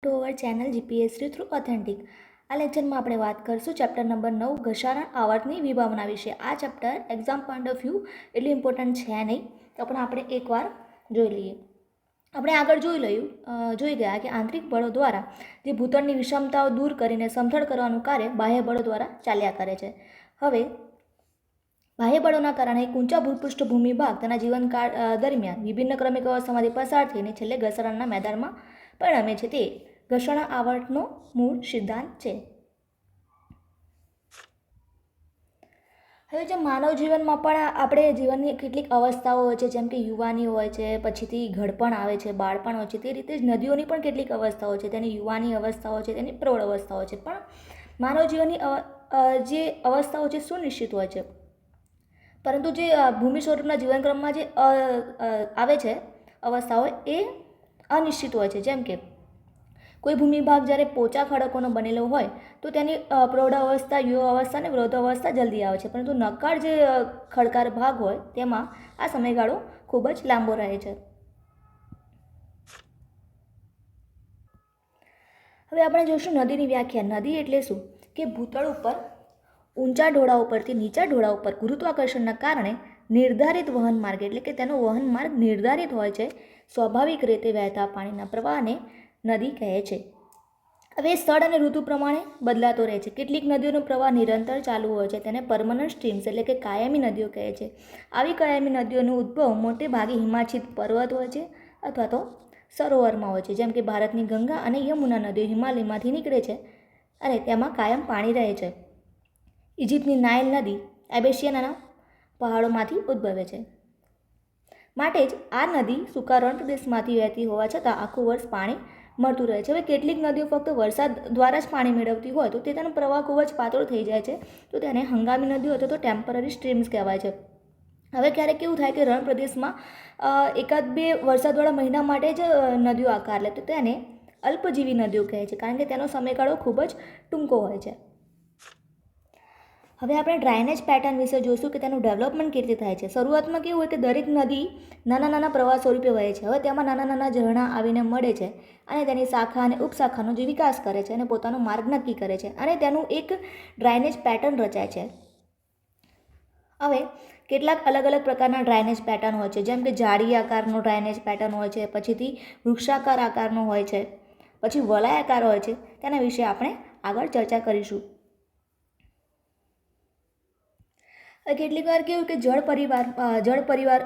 To our channel GPSC through authentic. આ લેક્ચરમાં આપણે વાત કરીશું ચેપ્ટર નંબર 9 ઘસારણ આવર્તની વિભાવના વિશે. આ chapter exam point of view એટલી ઇમ્પોર્ટન્ટ છે નહીં, તો પણ આપણે એકવાર જોઈ લઈએ. આપણે આગળ જોઈ ગયા કે આંતરિક બળો દ્વારા જે ભૂતળની વિષમતાઓ દૂર કરીને સમથળ કરવાનું કાર્ય બાહ્ય બળો દ્વારા ચાલ્યા કરે છે. હવે બાહ્ય બળોના કારણે એક ઊંચા ભૂપૃષ્ઠ ભૂમિભાગ તેના જીવનકાળ દરમિયાન વિભિન્ન ક્રમિક અવસ્થામાંથી પસાર થઈને છેલ્લે ઘસરણના મેદાનમાં પરિણમે છે. તે ઘર્ષણ આવર્તનો મૂળ સિદ્ધાંત છે. હવે જે માનવ જીવનમાં પણ આપણે જીવનની કેટલીક અવસ્થાઓ હોય છે, જેમ કે યુવાની હોય છે, પછીથી ઘડપણ આવે છે, બાળપણ હોય છે. તે રીતે જ નદીઓની પણ કેટલીક અવસ્થાઓ છે. તેની યુવાની અવસ્થાઓ છે, તેની પ્રૌઢ અવસ્થાઓ છે. પણ માનવ જીવનની જે અવસ્થાઓ છે સુનિશ્ચિત હોય છે, પરંતુ જે ભૂમિ સ્વરૂપના જીવનક્રમમાં જે આવે છે અવસ્થાઓ એ અનિશ્ચિત હોય છે. જેમ કે કોઈ ભૂમિભાગ જ્યારે પોચા ખડકોનો બનેલો હોય તો તેની પ્રૌઢ અવસ્થા, યુવા અવસ્થા અને વૃદ્ધ અવસ્થા જલ્દી આવે છે, પરંતુ નક્કર જે ખડકાર ભાગ હોય તેમાં આ સમયગાળો ખૂબ જ લાંબો રહે છે. હવે આપણે જોઈશું નદીની વ્યાખ્યા. નદી એટલે શું? કે ભૂતળ ઉપર ઊંચા ઢોળા ઉપરથી નીચા ઢોળા ઉપર ગુરુત્વાકર્ષણના કારણે નિર્ધારિત વહન માર્ગ, એટલે કે તેનો વહન માર્ગ નિર્ધારિત હોય છે, સ્વાભાવિક રીતે વહેતા પાણીના પ્રવાહને નદી કહે છે. હવે સ્થળ અને ઋતુ પ્રમાણે બદલાતો રહે છે. કેટલીક નદીઓનો પ્રવાહ નિરંતર ચાલુ હોય છે, તેને પરમનન્ટ સ્ટ્રીમ્સ એટલે કે કાયમી નદીઓ કહે છે. આવી કાયમી નદીઓનો ઉદ્ભવ મોટે ભાગે હિમાચ્છિત પર્વત હોય છે અથવા તો સરોવરમાં હોય છે. જેમ કે ભારતની ગંગા અને યમુના નદીઓ હિમાલયમાંથી નીકળે છે અને તેમાં કાયમ પાણી રહે છે. ઇજિપ્તની નાઇલ નદી એબેશિયાના પહાડોમાંથી ઉદ્ભવે છે. માટે જ આ નદી સૂકા રણ પ્રદેશમાંથી વહેતી હોવા છતાં આખું વર્ષ પાણી મળતું રહે છે. હવે કેટલીક નદીઓ ફક્ત વરસાદ દ્વારા જ પાણી મેળવતી હોય તો તેનો પ્રવાહ ખૂબ જ પાતળો થઈ જાય છે, તો તેને હંગામી નદીઓ અથવા તો ટેમ્પરરી સ્ટ્રીમ્સ કહેવાય છે. હવે ક્યારેક કેવું થાય કે રણ પ્રદેશમાં એકાદ બે વરસાદવાળા મહિના માટે જ નદીઓ આકાર લે, તો તેને અલ્પજીવી નદીઓ કહે છે, કારણ કે તેનો સમયગાળો ખૂબ જ ટૂંકો હોય છે. હવે આપણે ડ્રાઇનેજ પેટર્ન વિશે જોઈશું કે તેનું ડેવલપમેન્ટ કેવી રીતે થાય છે. શરૂઆતમાં કેવું હોય કે દરેક નદી નાના નાના પ્રવાહ સ્વરૂપે વહે છે. હવે તેમાં નાના નાના ઝરણા આવીને મળે છે અને તેની શાખા અને ઉપશાખાનો જે વિકાસ કરે છે અને પોતાનો માર્ગ નક્કી કરે છે અને તેનું એક ડ્રાઇનેજ પેટર્ન રચાય છે. હવે કેટલાક અલગ અલગ પ્રકારના ડ્રાઇનેજ પેટર્ન હોય છે, જેમ કે જાળી આકારનો ડ્રાઇનેજ પેટર્ન હોય છે, પછીથી વૃક્ષાકાર આકારનો હોય છે, પછી વલયાકાર હોય છે. તેના વિશે આપણે આગળ ચર્ચા કરીશું. કેટલીક વાર કેવું કે જળ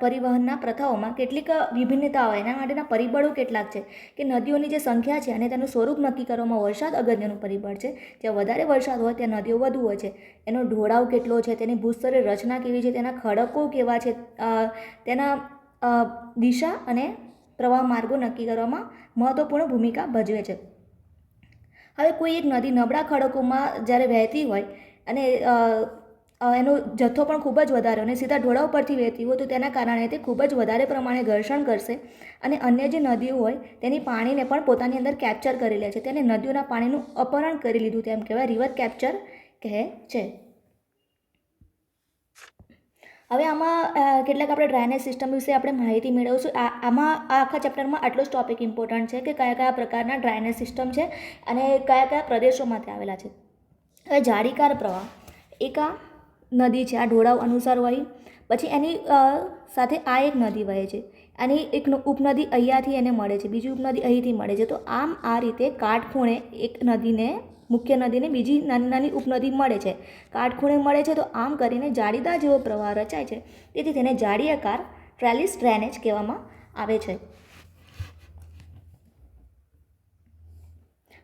પરિવહનના પ્રથાઓમાં કેટલીક વિભિન્નતા હોય. એના માટેના પરિબળો કેટલાક છે કે નદીઓની જે સંખ્યા છે અને તેનું સ્વરૂપ નક્કી કરવામાં વરસાદ અગત્યનું પરિબળ છે. જ્યાં વધારે વરસાદ હોય ત્યાં નદીઓ વધુ હોય છે. એનો ઢોળાવ કેટલો છે, તેની ભૂસ્તરીય રચના કેવી છે, તેના ખડકો કેવા છે, તેના દિશા અને પ્રવાહ માર્ગો નક્કી કરવામાં મહત્વપૂર્ણ ભૂમિકા ભજવે છે. હવે કોઈ એક નદી નબળા ખડકોમાં જ્યારે વહેતી હોય અને એનો જથ્થો પણ ખૂબ જ વધારે અને સીધા ઢોળા ઉપરથી વહેતી હોય તો તેના કારણે તે ખૂબ જ વધારે પ્રમાણે ઘર્ષણ કરશે અને અન્ય જે નદીઓ હોય તેની પાણીને પણ પોતાની અંદર કેપ્ચર કરી લે છે. તેને નદીઓના પાણીનું અપહરણ કરી લીધું તેમ કહેવાય, રિવર કેપ્ચર કહે છે. હવે આમાં કેટલાક આપણે ડ્રાઇનેજ સિસ્ટમ વિશે આપણે માહિતી મેળવીશું. આમાં આ આખા ચેપ્ટરમાં આટલો જ ટોપિક ઇમ્પોર્ટન્ટ છે કે કયા કયા પ્રકારના ડ્રાઇનેજ સિસ્ટમ છે અને કયા કયા પ્રદેશોમાં તે આવેલા છે. હવે જાળીકાર પ્રવાહ એક આ નદી છે, આ ઢોળાવ અનુસાર વહી, પછી એની સાથે આ એક નદી વહે છે, આની એક ઉપનદી અહીંયાથી એને મળે છે, બીજી ઉપનદી અહીંથી મળે છે. તો આમ આ રીતે કાટખૂણે એક નદીને, મુખ્ય નદીને બીજી નાની નાની ઉપનદી મળે છે, કાટખૂણે મળે છે. તો આમ કરીને જાળીદાર જેવો પ્રવાહ રચાય છે, તેથી તેને જાળીયાકાર ટ્રેલિસ ડ્રેનેજ કહેવામાં આવે છે.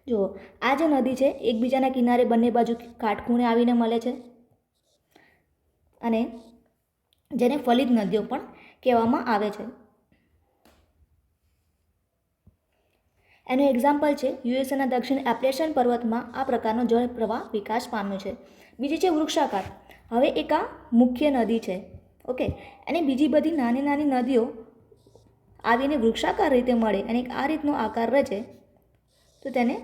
જુઓ, આ જે નદી છે એકબીજાના કિનારે બંને બાજુ કાટખૂણે આવીને મળે છે અને જેને ફલિત નદીઓ પણ કહેવામાં આવે છે. એનું એક્ઝામ્પલ છે યુએસએના દક્ષિણ એપ્લેશિયન પર્વતમાં આ પ્રકારનો જળ પ્રવાહ વિકાસ પામ્યો છે. બીજી છે વૃક્ષાકાર. હવે એક આ મુખ્ય નદી છે, ઓકે, અને બીજી બધી નાની નાની નદીઓ આવીને વૃક્ષાકાર રીતે મળે અને આ રીતનો આકાર રચે તો તેને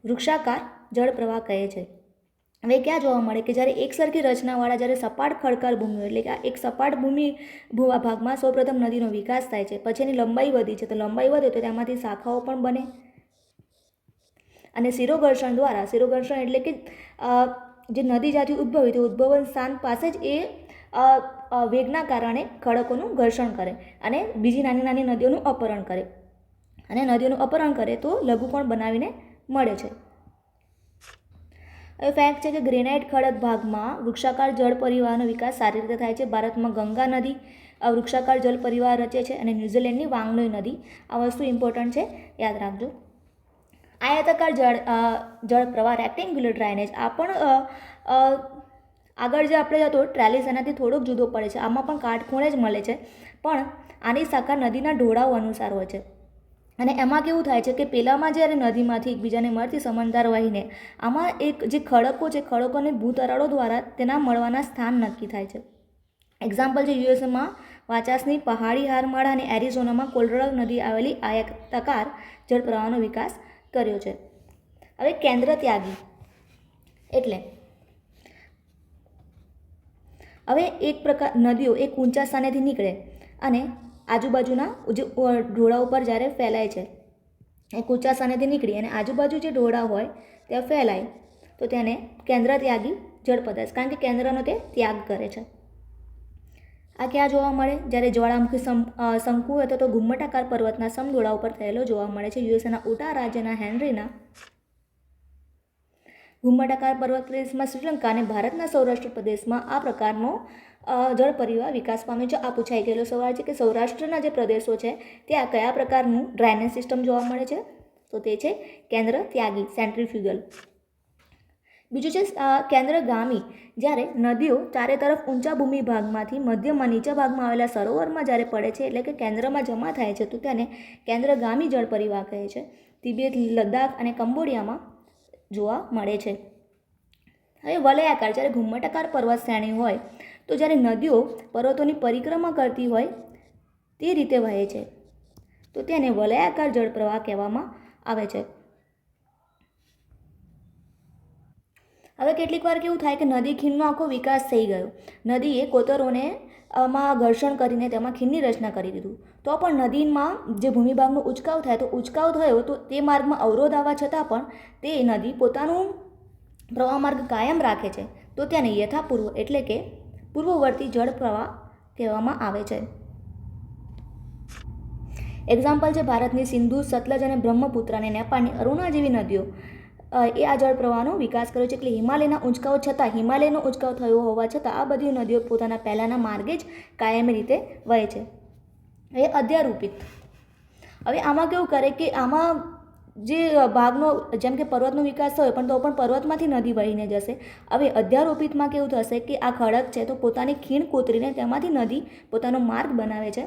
વૃક્ષાકાર જળ પ્રવાહ કહે છે. હવે ક્યાં જોવા મળે કે જ્યારે એકસરખી રચનાવાળા જ્યારે સપાટ ખડકાળ ભૂમિ, એટલે કે આ એક સપાટ ભૂવા ભાગમાં સૌપ્રથમ નદીનો વિકાસ થાય છે, પછી એની લંબાઈ વધી છે, તો લંબાઈ વધે તો તેમાંથી શાખાઓ પણ બને અને શિરોઘર્ષણ દ્વારા, શિરોઘર્ષણ એટલે કે જે નદી જ્યાંથી ઉદ્ભવી તે ઉદ્ભવન સ્થાન પાસે જ એ વેગના કારણે ખડકોનું ઘર્ષણ કરે અને બીજી નાની નાની નદીઓનું અપહરણ કરે, અને નદીઓનું અપહરણ કરે તો લઘુકોણ બનાવીને મળે છે. હવે ફેક્ટ છે કે ગ્રેનાઇટ ખડક ભાગમાં વૃક્ષાકાર જળ પરિવારનો વિકાસ સારી રીતે થાય છે. ભારતમાં ગંગા નદી વૃક્ષાકાર જળ પરિવાર રચે છે અને ન્યૂઝીલેન્ડની વાંગનોઈ નદી. આ વસ્તુ ઇમ્પોર્ટન્ટ છે, યાદ રાખજો. આયતાકાર જળ પ્રવાહ રેક્ટેન્ગ્યુલર ડ્રાઇનેજ, આ પણ આગળ જે આપણે હતો ટ્રેલિસ એનાથી થોડોક જુદો પડે છે. આમાં પણ કાટખૂણે જ મળે છે, પણ આની શાખા નદીના ઢોળાવ અનુસાર હોય છે. અને એમાં કેવું થાય છે કે પહેલાંમાં જ્યારે નદીમાંથી એકબીજાને મળતી સમંદર વહીને આમાં એક જે ખડકો છે, ખડકોને ભૂતરાળો દ્વારા તેના મળવાના સ્થાન નક્કી થાય છે. એક્ઝામ્પલ છે યુએસએમાં વાચાસની પહાડી હારમાળા અને એરિઝોનામાં કોલોરાડો નદી આવેલી આયતાકાર જળપ્રવાહનો વિકાસ કર્યો છે. હવે કેન્દ્ર ત્યાગી એટલે હવે એક પ્રકાર નદીઓ એક ઊંચા સ્થાનેથી નીકળે અને આજુબાજુના જે ઢોળા ઉપર જ્યારે ફેલાય છે, એક ઊંચા સ્થાનેથી નીકળી અને આજુબાજુ જે ઢોળા હોય ત્યાં ફેલાય તો તેને કેન્દ્ર ત્યાગી જળ પદાર્થ, કારણ કે કેન્દ્રનો તે ત્યાગ કરે છે. આ ક્યાં જોવા મળે? જ્યારે જ્વાળામુખી શંકુ અથવા તો ઘુમ્મટાકાર પર્વતના સમઢોળા ઉપર થયેલો જોવા મળે છે. યુએસએના ઉટા રાજ્યના હેનરીના ઘુમ્મટાકાર પર્વત પ્રદેશમાં શ્રીલંકા અને ભારતના સૌરાષ્ટ્ર પ્રદેશમાં આ પ્રકારનો જળ પરિવાર વિકાસ પામ્યો છે. આ પૂછાઈ ગયેલો સવાલ છે કે સૌરાષ્ટ્રના જે પ્રદેશો છે ત્યાં કયા પ્રકારનું ડ્રેનેજ સિસ્ટમ જોવા મળે છે? તો તે છે કેન્દ્ર ત્યાગી, સેન્ટ્રીફ્યુગલ. બીજું છે કેન્દ્રગામી, જ્યારે નદીઓ ચારે તરફ ઊંચા ભૂમિ ભાગમાંથી મધ્યમાં નીચા ભાગમાં આવેલા સરોવરમાં જ્યારે પડે છે, એટલે કે કેન્દ્રમાં જમા થાય છે, તો તેને કેન્દ્રગામી જળ પરિવાર કહે છે. તિબેટ, લદ્દાખ અને કંબોડિયામાં જોવા મળે છે. હવે વલયાકાર, જ્યારે ઘુમ્મટાકાર પર્વત શ્રેણી હોય તો જ્યારે નદીઓ પર્વતોની પરિક્રમા કરતી હોય તે રીતે વહે છે તો તેને વલયાકાર જળપ્રવાહ કહેવામાં આવે છે. હવે કેટલીક વાર કેવું થાય કે નદી ખીણનો આખો વિકાસ થઈ ગયો, નદીએ કોતરોને માં ઘર્ષણ કરીને તેમાં ખીણની રચના કરી દીધું, તો પણ નદીમાં જે ભૂમિભાગનો ઉચકાવ થાય તો ઉચકાવ થયો તો તે માર્ગમાં અવરોધ આવવા છતાં પણ તે નદી પોતાનું પ્રવાહ માર્ગ કાયમ રાખે છે, તો તેને યથાપૂર્વ એટલે કે પૂર્વવર્તી જળ પ્રવાહ કહેવામાં આવે છે. એક્ઝામ્પલ છે ભારતની સિંધુ, સતલજ અને બ્રહ્મપુત્ર અને નેપાળની અરુણા જેવી નદીઓ એ આ જળ પ્રવાહનો વિકાસ કર્યો છે. એટલે હિમાલયના ઊંચકાઓ છતાં, હિમાલયનો ઊંચકાવ થયો હોવા છતાં આ બધી નદીઓ પોતાના પહેલાંના માર્ગે જ કાયમી રીતે વહે છે. એ અધ્યારોપિત. હવે આમાં કેવું કરે કે આમાં જે ભાગનો જેમ કે પર્વતનો વિકાસ થયો પણ તો પણ પર્વતમાંથી નદી વહીને જશે. હવે અધ્યારોપિતમાં કેવું થશે કે આ ખડક છે તો પોતાની ખીણ કોતરીને તેમાંથી નદી પોતાનો માર્ગ બનાવે છે,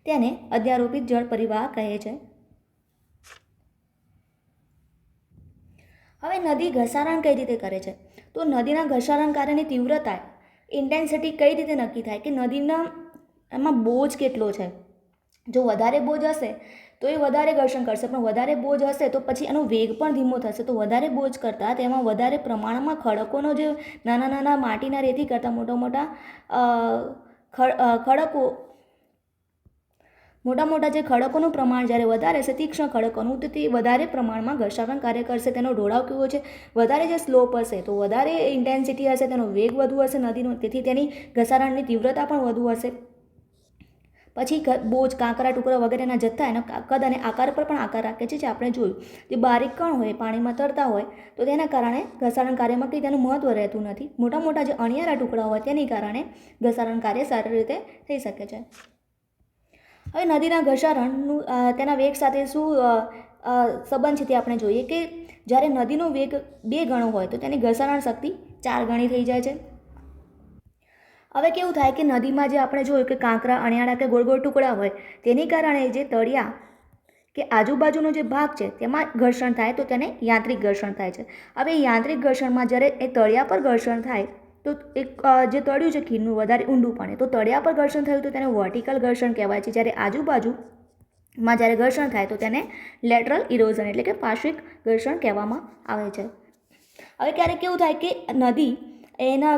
તેને અધ્યારોપિત જળ પરિવાહ કહે છે. હવે નદી ઘસારણ કઈ રીતે કરે છે? તો નદીના ઘસારણ કાર્યની તીવ્રતા, ઇન્ટેન્સિટી કઈ રીતે નક્કી થાય કે નદીના એમાં બોજ કેટલો છે? જો વધારે બોજ હશે તો એ વધારે ઘર્ષણ કરશે, પણ વધારે બોજ હશે તો પછી એનો વેગ પણ ધીમો થશે. તો વધારે બોજ કરતાં તેમાં વધારે પ્રમાણમાં ખડકોનો જે નાના નાના માટીના રેતી કરતાં મોટા મોટા જે ખડકોનું પ્રમાણ જ્યારે વધારે હશે, તીક્ષ્ણ ખડકોનું, તો તે વધારે પ્રમાણમાં ઘર્ષણ કાર્ય કરશે. તેનો ઢોળાવ કેવો છે? વધારે જે સ્લોપ હશે તો વધારે ઇન્ટેન્સિટી હશે, તેનો વેગ વધુ હશે નદીનો, તેથી તેની ઘસારણની તીવ્રતા પણ વધુ હશે. પછી બોજ, કાંકરા, ટુકડા વગેરેના જથ્થા એના કદ અને આકાર પર પણ આકાર રાખે છે, જે આપણે જોયું. જે બારીક કણ હોય, પાણીમાં તરતા હોય તો તેના કારણે ઘસારણ કાર્યમાં કંઈ તેનું મહત્ત્વ રહેતું નથી. મોટા જે અણિયારા ટુકડા હોય તેની કારણે ઘસારણ કાર્ય સારી રીતે થઈ શકે છે. હવે નદીના ઘસારણનું તેના વેગ સાથે શું સંબંધ છે તે આપણે જોઈએ કે જ્યારે નદીનો વેગ 2 ગણો હોય તો તેની ઘસારણ શક્તિ 4 ગણી થઈ જાય છે. હવે કેવું થાય કે નદીમાં જે આપણે જોયું કે કાંકરા, અણિયાળા કે ગોળ ગોળ ટુકડા હોય તેની કારણે જે તળિયા કે આજુબાજુનો જે ભાગ છે તેમાં ઘર્ષણ થાય તો તેને યાંત્રિક ઘર્ષણ થાય છે. હવે યાંત્રિક ઘર્ષણમાં જ્યારે એ તળિયા પર ઘર્ષણ થાય તો એક જે તળિયું છે ખીણનું વધારે ઊંડું પડે તો તળિયા પર ઘર્ષણ થયું તો તેને વર્ટિકલ ઘર્ષણ કહેવાય છે. જ્યારે આજુબાજુમાં જ્યારે ઘર્ષણ થાય તો તેને લેટરલ ઇરોઝન એટલે કે પાર્શ્વિક ઘર્ષણ કહેવામાં આવે છે. હવે ક્યારેક કેવું થાય કે નદી એના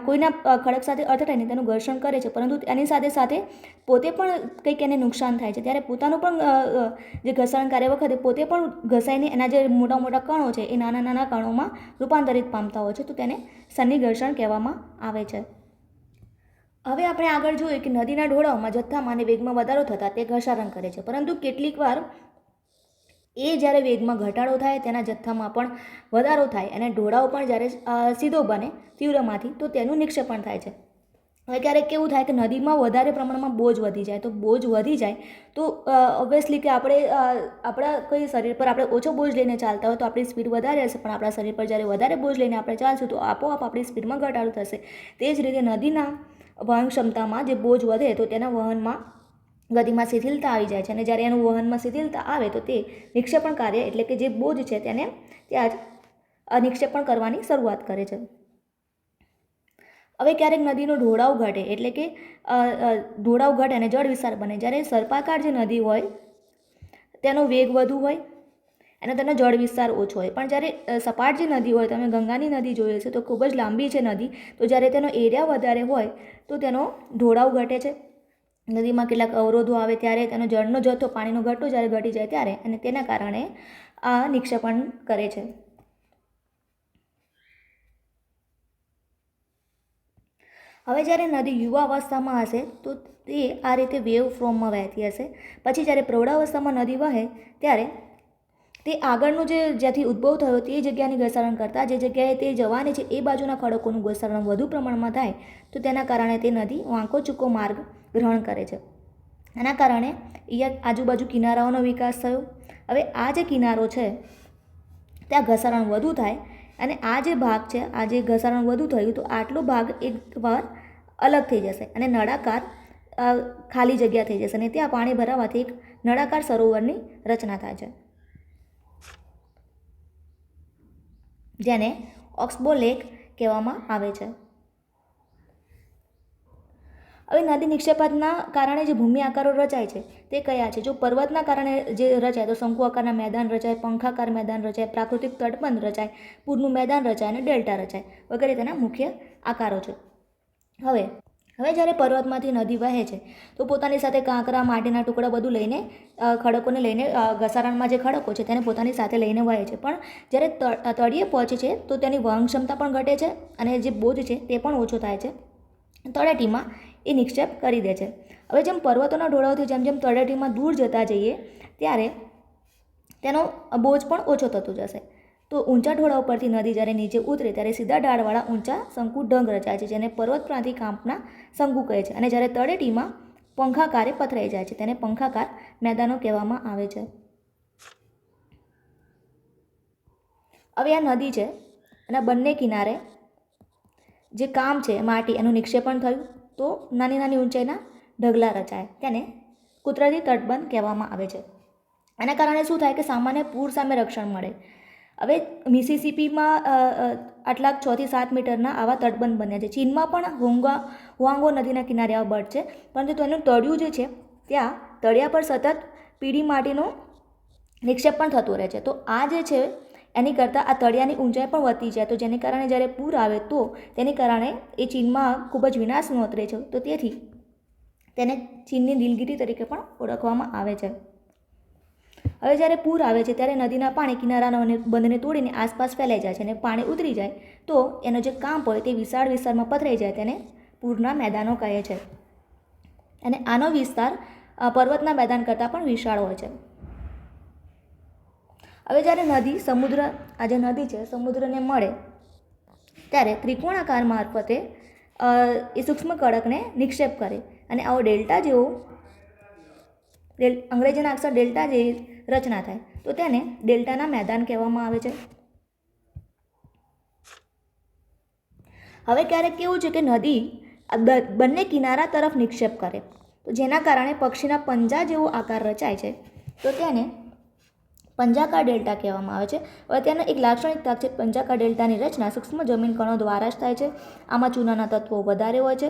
કોઈના ખડક સાથે અથડાઈને તેનું ઘર્ષણ કરે છે, પરંતુ એની સાથે સાથે પોતે પણ કંઈક એને નુકસાન થાય છે, ત્યારે પોતાનું પણ જે ઘર્ષણ કાર્ય વખતે પોતે પણ ઘસાઈને એના જે મોટા મોટા કણો છે એ નાના નાના કણોમાં રૂપાંતરિત પામતા હોય છે, તો તેને સન્નિ ઘર્ષણ કહેવામાં આવે છે. હવે આપણે આગળ જોઈએ કે નદીના ઢોળાવમાં જથ્થામાં અને વેગમાં વધારો થતાં તે ઘર્ષારણ કરે છે, પરંતુ કેટલીક વાર એ જ્યારે વેગમાં ઘટાડો થાય, તેના જથ્થામાં પણ વધારો થાય અને ઢોળાવ પણ જ્યારે સીધો બને તીવ્રમાંથી, તો તેનું નિક્ષેપણ થાય છે. હવે ક્યારેક કેવું થાય કે નદીમાં વધારે પ્રમાણમાં બોજ વધી જાય, તો બોજ વધી જાય તો ઓબ્વિયસલી કે આપણે આપણા કોઈ શરીર પર આપણે ઓછો બોજ લઈને ચાલતા હોય તો આપણી સ્પીડ વધારે હશે, પણ આપણા શરીર પર જ્યારે વધારે બોજ લઈને આપણે ચાલશું તો આપોઆપ આપણી સ્પીડમાં ઘટાડો થશે. તે જ રીતે નદીના વહન ક્ષમતામાં જે બોજ વધે તો તેના વહનમાં ગતિમાં શિથિલતા આવી જાય છે, અને જ્યારે એનું વહનમાં શિથિલતા આવે તો તે નિક્ષેપણ કાર્ય એટલે કે જે બોજ છે તેને ત્યાં જ નિક્ષેપણ કરવાની શરૂઆત કરે છે. હવે ક્યારેક નદીનો ઢોળાવ ઘટે એટલે કે ઢોળાવ ઘટે અને જળ વિસ્તાર બને, જ્યારે સર્પાકાર જે નદી હોય તેનો વેગ વધુ હોય અને તેનો જળ વિસ્તાર ઓછો હોય, પણ જ્યારે સપાટ જે નદી હોય, તમે ગંગાની નદી જોઈએ છે તો ખૂબ જ લાંબી છે નદી, તો જ્યારે તેનો એરિયા વધારે હોય તો તેનો ઢોળાવ ઘટે છે. નદીમાં કેટલાક અવરોધો આવે ત્યારે તેનો જળનો જથ્થો પાણીનો ઘટતો જ્યારે ઘટી જાય ત્યારે, અને તેના કારણે આ નિક્ષેપણ કરે છે. હવે જ્યારે નદી યુવા અવસ્થામાં હશે તો તે આ રીતે વેવ ફોર્મમાં વહેતી હશે. પછી જ્યારે પ્રૌઢાવસ્થામાં નદી વહે ત્યારે તે આગળનું જે જ્યાંથી ઉદ્ભવ થયો તે જગ્યાની ઘસારણ કરતાં જે જગ્યાએ તે જવાની છે એ બાજુના ખડકોનું ઘસારણ વધુ પ્રમાણમાં થાય, તો તેના કારણે તે નદી વાંકો ચૂકો માર્ગ ગ્રહણ કરે છે. આના કારણે અહીંયા આજુબાજુ કિનારાઓનો વિકાસ થયો. હવે આ જે કિનારો છે ત્યાં ઘસારણ વધુ થાય, અને આ જે ભાગ છે, આ જે ઘસારણ વધુ થયું તો આટલો ભાગ એકવાર અલગ થઈ જશે અને નળાકાર ખાલી જગ્યા થઈ જશે, અને ત્યાં પાણી ભરાવાથી એક નળાકાર સરોવરની રચના થાય છે, જેને ઓક્સબો લેક કહેવામાં આવે છે. હવે નદી નિક્ષેપાતના કારણે જે ભૂમિ આકારો રચાય છે તે કયા છે? જો પર્વતના કારણે જે રચાય તો શંકુ આકારના મેદાન રચાય, પંખાકાર મેદાન રચાય, પ્રાકૃતિક તટબંધ રચાય, પૂરનું મેદાન રચાય અને ડેલ્ટા રચાય વગેરે તેના મુખ્ય આકારો છે. હવે જ્યારે પર્વતમાંથી નદી વહે છે તો પોતાની સાથે કાંકરા, માટીના ટુકડા બધું લઈને ખડકોને લઈને ઘસારણમાં જે ખડકો છે તેને પોતાની સાથે લઈને વહે છે, પણ જ્યારે તળિયે પહોંચે છે તો તેની વહન ક્ષમતા પણ ઘટે છે અને જે બોજ છે તે પણ ઓછો થાય છે. તળેટીમાં એ નિક્ષેપ કરી દે છે. હવે જેમ પર્વતોના ઢોળાવથી જેમ જેમ તળેટીમાં દૂર જતા જઈએ ત્યારે તેનો બોજ પણ ઓછો થતો જશે. તો ઊંચા ઢોળાવ પરથી નદી જ્યારે નીચે ઉતરે ત્યારે સીધા ઢાળવાળા ઊંચા શંકુ ઢંગ રચાય છે, જેને પર્વત પ્રાંતિ કાંપના શંકુ કહે છે, અને જ્યારે તળેટીમાં પંખાકારે પથરાઈ જાય છે તેને પંખાકાર મેદાનો કહેવામાં આવે છે. હવે આ નદી છે અને બંને કિનારે જે કામ છે માટી એનું નિક્ષેપણ થયું તો નાની નાની ઊંચાઈના ઢગલા રચાય, તેને કુદરતી તટબંધ કહેવામાં આવે છે. આના કારણે શું થાય કે સામાન્ય પૂર સામે રક્ષણ મળે. હવે મિસિસિપીમાં આટલા 6 થી 7 મીટરના આવા તટબંધ બન્યા છે. ચીનમાં પણ હુઆંગો નદીના કિનારે આવા બટ છે, પરંતુ તેનું તળિયું જે છે ત્યાં તળિયા પર સતત પીળી માટીનો નિક્ષેપ પણ થતો રહે છે. તો આ જે છે એની કરતાં આ તળિયાની ઊંચાઈ પણ વધતી જાય, તો જેને કારણે જ્યારે પૂર આવે તો તેની કારણે એ ચીનમાં ખૂબ જ વિનાશ નોતરે છે. તો તેથી તેને ચીનની નીલગિરી તરીકે પણ ઓળખવામાં આવે છે. હવે જ્યારે પૂર આવે છે ત્યારે નદીના પાણી કિનારાના બંધને તોડીને આસપાસ ફેલાઈ જાય છે, અને પાણી ઉતરી જાય તો એનો જે કાંપ હોય તે વિશાળ વિસ્તારમાં પથરાઈ જાય, તેને પૂરના મેદાનો કહે છે. અને આનો વિસ્તાર પર્વતના મેદાન કરતાં પણ વિશાળ હોય છે. હવે જ્યારે નદી સમુદ્ર આ જે નદી છે સમુદ્રને મળે ત્યારે ત્રિકોણાકાર મારફતે એ સૂક્ષ્મ ખડકને નિક્ષેપ કરે, અને આવો ડેલ્ટા જેવો અંગ્રેજીના અક્ષર ડેલ્ટા જેવી રચના થાય, તો તેને ડેલ્ટાના મેદાન કહેવામાં આવે છે. હવે ક્યારેક કેવું છે કે નદી બંને કિનારા તરફ નિક્ષેપ કરે, તો જેના કારણે પક્ષીના પંજા જેવો આકાર રચાય છે, તો તેને પંજાકાર ડેલ્ટા કહેવામાં આવે છે. હવે તેનો એક લાક્ષણિકતા છે પંજાકાર ડેલ્ટાની રચના સૂક્ષ્મ જમીન કણો દ્વારા જ થાય છે. આમાં ચૂનાના તત્વો વધારે હોય છે.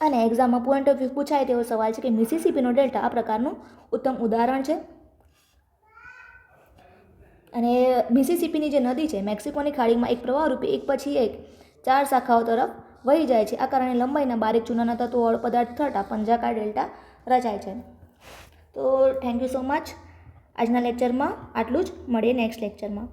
અને એક્ઝામમાં પોઈન્ટ ઓફ વ્યૂ પૂછાય તેવો સવાલ છે કે મિસિસિપીનો ડેલ્ટા આ પ્રકારનું ઉત્તમ ઉદાહરણ છે. અને મિસિસિપીની જે નદી છે મેક્સિકોની ખાડીમાં એક પ્રવાહ રૂપે એક પછી એક 4 શાખાઓ તરફ વહી જાય છે. આ કારણે લંબાઈના બારીક ચૂનાના તત્વો પદાર્થ થતા પંજાકાર ડેલ્ટા રચાય છે. તો થેન્ક યુ સો મચ. આજના લેક્ચરમાં આટલું જ. મળીએ નેક્સ્ટ લેક્ચરમાં.